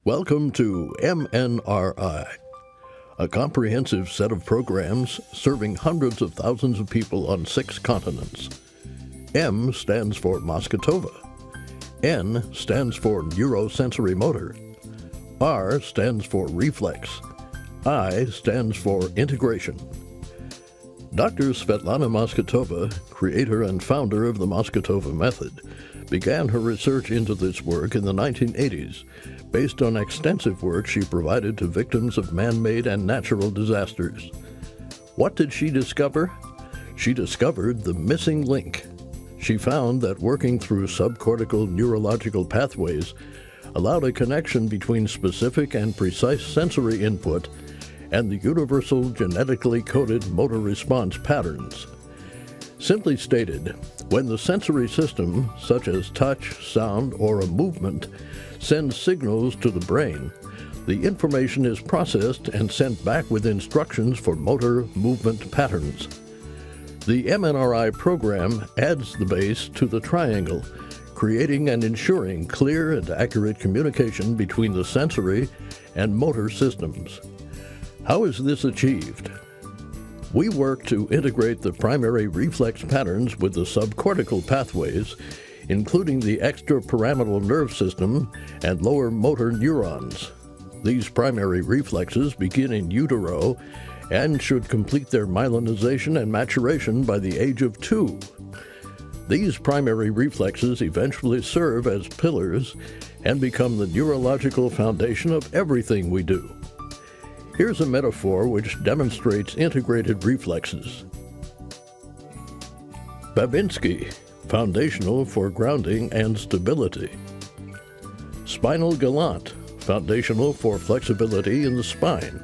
Welcome to MNRI, a comprehensive set of programs serving hundreds of thousands of people on 6 continents. M stands for Masgutova. N stands for neurosensory motor. R stands for reflex. I stands for integration. Dr. Svetlana Masgutova, creator and founder of the Masgutova method, began her research into this work in the 1980s, based on extensive work she provided to victims of man-made and natural disasters. What did she discover? She discovered the missing link. She found that working through subcortical neurological pathways allowed a connection between specific and precise sensory input and the universal genetically coded motor response patterns. Simply stated, when the sensory system, such as touch, sound, or a movement, sends signals to the brain, the information is processed and sent back with instructions for motor movement patterns. The MNRI program adds the base to the triangle, creating and ensuring clear and accurate communication between the sensory and motor systems. How is this achieved? We work to integrate the primary reflex patterns with the subcortical pathways, including the extrapyramidal nerve system and lower motor neurons. These primary reflexes begin in utero and should complete their myelinization and maturation by the age of 2. These primary reflexes eventually serve as pillars and become the neurological foundation of everything we do. Here's a metaphor which demonstrates integrated reflexes. Babinski, foundational for grounding and stability. Spinal gallant, foundational for flexibility in the spine.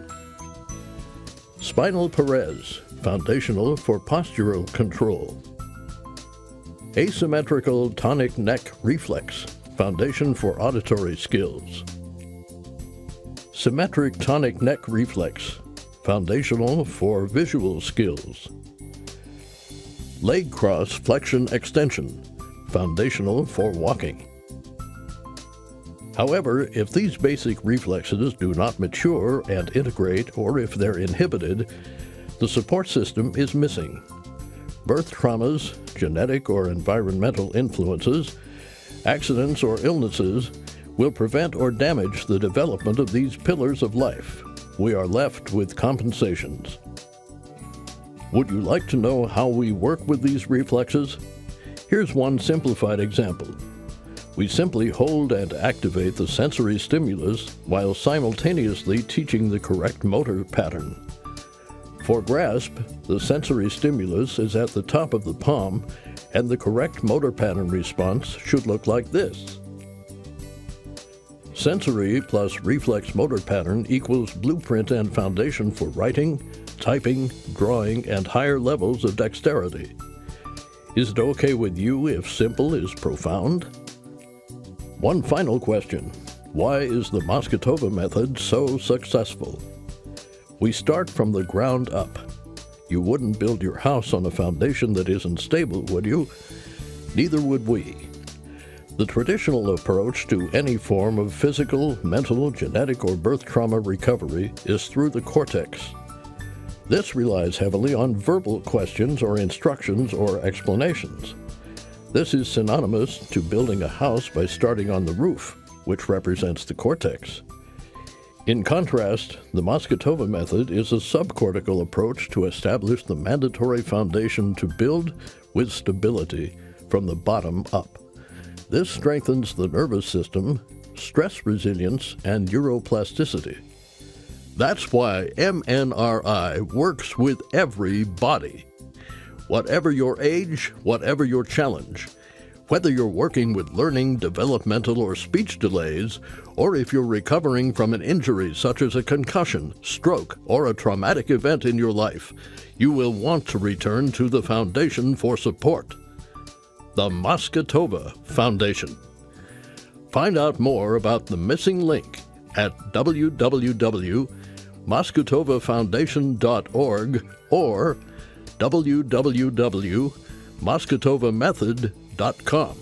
Spinal Perez, foundational for postural control. Asymmetrical tonic neck reflex, foundation for auditory skills. Symmetric tonic neck reflex, foundational for visual skills. Leg cross flexion extension, foundational for walking. However, if these basic reflexes do not mature and integrate, or if they're inhibited, the support system is missing. Birth traumas, genetic or environmental influences, accidents or illnesses will prevent or damage the development of these pillars of life. We are left with compensations. Would you like to know how we work with these reflexes? Here's one simplified example. We simply hold and activate the sensory stimulus while simultaneously teaching the correct motor pattern. For grasp, the sensory stimulus is at the top of the palm, and the correct motor pattern response should look like this. Sensory plus reflex motor pattern equals blueprint and foundation for writing, typing, drawing, and higher levels of dexterity. Is it okay with you if simple is profound? One final question. Why is the Masgutova method so successful? We start from the ground up. You wouldn't build your house on a foundation that isn't stable, would you? Neither would we. The traditional approach to any form of physical, mental, genetic, or birth trauma recovery is through the cortex. This relies heavily on verbal questions or instructions or explanations. This is synonymous to building a house by starting on the roof, which represents the cortex. In contrast, the Masgutova method is a subcortical approach to establish the mandatory foundation to build with stability from the bottom up. This strengthens the nervous system, stress resilience, and neuroplasticity. That's why MNRI works with everybody. Whatever your age, whatever your challenge, whether you're working with learning, developmental, or speech delays, or if you're recovering from an injury such as a concussion, stroke, or a traumatic event in your life, you will want to return to the foundation for support. The Masgutova Foundation. Find out more about the missing link at www.masgutovafoundation.org or www.masgutovamethod.com.